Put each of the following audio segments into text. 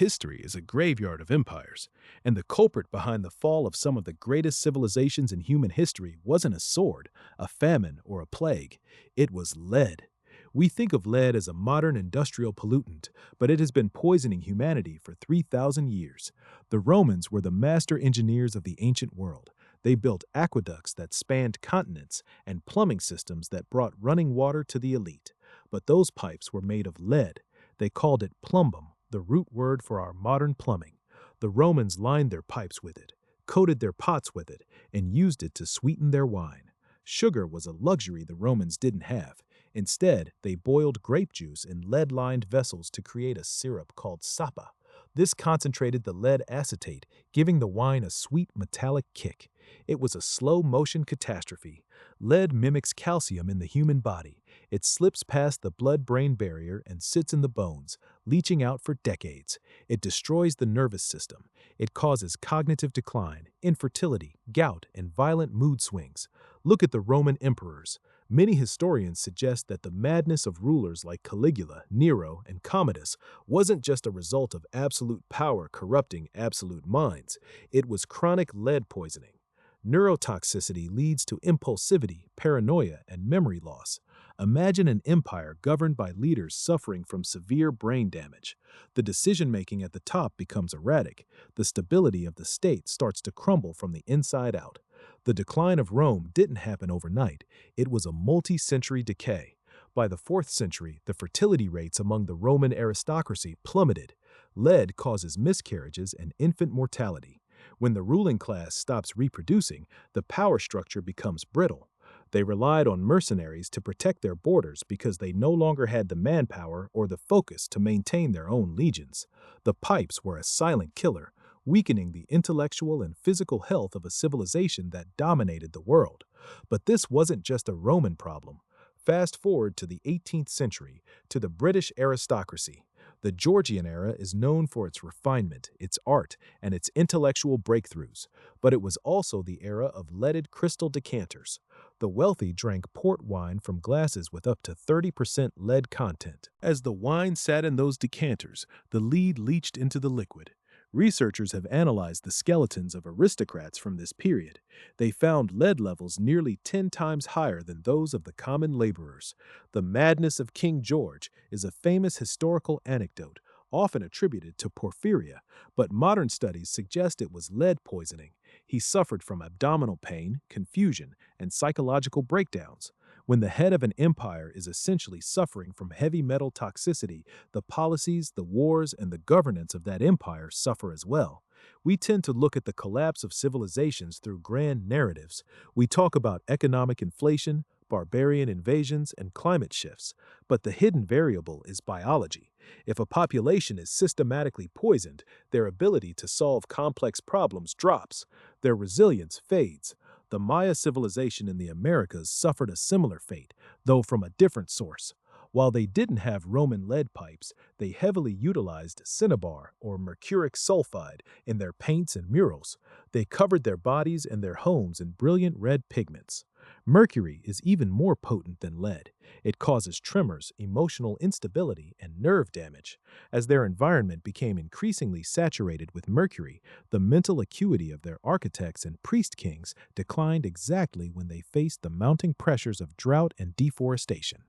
History is a graveyard of empires, and the culprit behind the fall of some of the greatest civilizations in human history wasn't a sword, a famine, or a plague. It was lead. We think of lead as a modern industrial pollutant, but it has been poisoning humanity for 3,000 years. The Romans were the master engineers of the ancient world. They built aqueducts that spanned continents and plumbing systems that brought running water to the elite. But those pipes were made of lead. They called it plumbum, the root word for our modern plumbing. The Romans lined their pipes with it, coated their pots with it, and used it to sweeten their wine. Sugar was a luxury the Romans didn't have. Instead, they boiled grape juice in lead-lined vessels to create a syrup called sapa. This concentrated the lead acetate, giving the wine a sweet metallic kick. It was a slow-motion catastrophe. Lead mimics calcium in the human body. It slips past the blood-brain barrier and sits in the bones, leaching out for decades. It destroys the nervous system. It causes cognitive decline, infertility, gout, and violent mood swings. Look at the Roman emperors. Many historians suggest that the madness of rulers like Caligula, Nero, and Commodus wasn't just a result of absolute power corrupting absolute minds. It was chronic lead poisoning. Neurotoxicity leads to impulsivity, paranoia, and memory loss. Imagine an empire governed by leaders suffering from severe brain damage. The decision-making at the top becomes erratic. The stability of the state starts to crumble from the inside out. The decline of Rome didn't happen overnight. It was a multi-century decay. By the 4th century, the fertility rates among the Roman aristocracy plummeted. Lead causes miscarriages and infant mortality. When the ruling class stops reproducing, the power structure becomes brittle. They relied on mercenaries to protect their borders because they no longer had the manpower or the focus to maintain their own legions. The pipes were a silent killer, weakening the intellectual and physical health of a civilization that dominated the world. But this wasn't just a Roman problem. Fast forward to the 18th century, to the British aristocracy. The Georgian era is known for its refinement, its art, and its intellectual breakthroughs, but it was also the era of leaded crystal decanters. The wealthy drank port wine from glasses with up to 30% lead content. As the wine sat in those decanters, the lead leached into the liquid. Researchers have analyzed the skeletons of aristocrats from this period. They found lead levels nearly 10 times higher than those of the common laborers. The madness of King George is a famous historical anecdote, often attributed to porphyria, but modern studies suggest it was lead poisoning. He suffered from abdominal pain, confusion, and psychological breakdowns. When the head of an empire is essentially suffering from heavy metal toxicity, the policies, the wars, and the governance of that empire suffer as well. We tend to look at the collapse of civilizations through grand narratives. We talk about economic inflation, barbarian invasions, and climate shifts, but the hidden variable is biology. If a population is systematically poisoned, their ability to solve complex problems drops. Their resilience fades. The Maya civilization in the Americas suffered a similar fate, though from a different source. While they didn't have Roman lead pipes, they heavily utilized cinnabar or mercuric sulfide in their paints and murals. They covered their bodies and their homes in brilliant red pigments. Mercury is even more potent than lead. It causes tremors, emotional instability, and nerve damage. As their environment became increasingly saturated with mercury, the mental acuity of their architects and priest kings declined exactly when they faced the mounting pressures of drought and deforestation.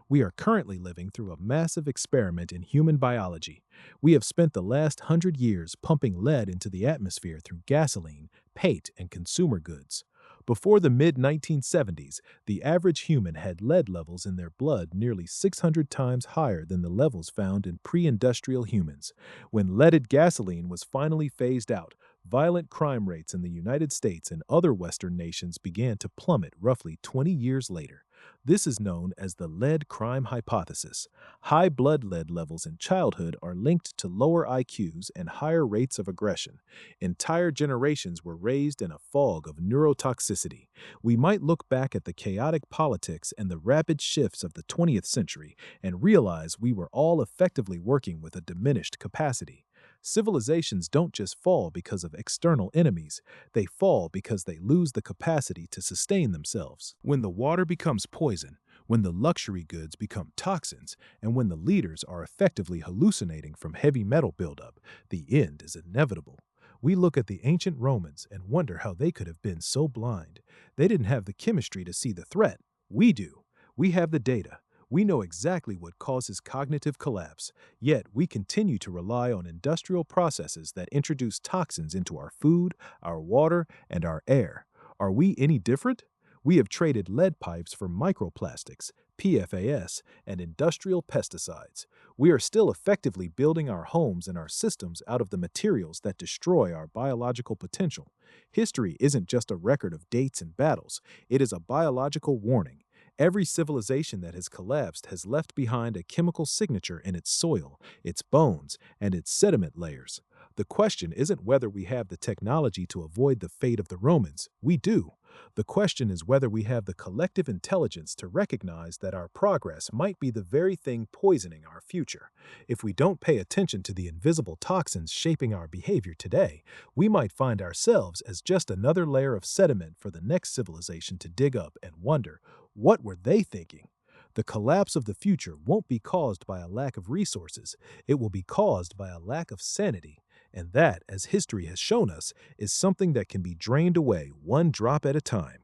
We are currently living through a massive experiment in human biology. We have spent the last 100 years pumping lead into the atmosphere through gasoline, paint, and consumer goods. Before the mid-1970s, the average human had lead levels in their blood nearly 600 times higher than the levels found in pre-industrial humans. When leaded gasoline was finally phased out, violent crime rates in the United States and other Western nations began to plummet roughly 20 years later. This is known as the lead crime hypothesis. High blood lead levels in childhood are linked to lower IQs and higher rates of aggression. Entire generations were raised in a fog of neurotoxicity. We might look back at the chaotic politics and the rapid shifts of the 20th century and realize we were all effectively working with a diminished capacity. Civilizations don't just fall because of external enemies, they fall because they lose the capacity to sustain themselves. When the water becomes poison, when the luxury goods become toxins, and when the leaders are effectively hallucinating from heavy metal buildup, the end is inevitable. We look at the ancient Romans and wonder how they could have been so blind. They didn't have the chemistry to see the threat. We do. We have the data. We know exactly what causes cognitive collapse, yet we continue to rely on industrial processes that introduce toxins into our food, our water, and our air. Are we any different? We have traded lead pipes for microplastics, PFAS, and industrial pesticides. We are still effectively building our homes and our systems out of the materials that destroy our biological potential. History isn't just a record of dates and battles, it is a biological warning. Every civilization that has collapsed has left behind a chemical signature in its soil, its bones, and its sediment layers. The question isn't whether we have the technology to avoid the fate of the Romans. We do. The question is whether we have the collective intelligence to recognize that our progress might be the very thing poisoning our future. If we don't pay attention to the invisible toxins shaping our behavior today, we might find ourselves as just another layer of sediment for the next civilization to dig up and wonder, what were they thinking? The collapse of the future won't be caused by a lack of resources. It will be caused by a lack of sanity. And that, as history has shown us, is something that can be drained away one drop at a time.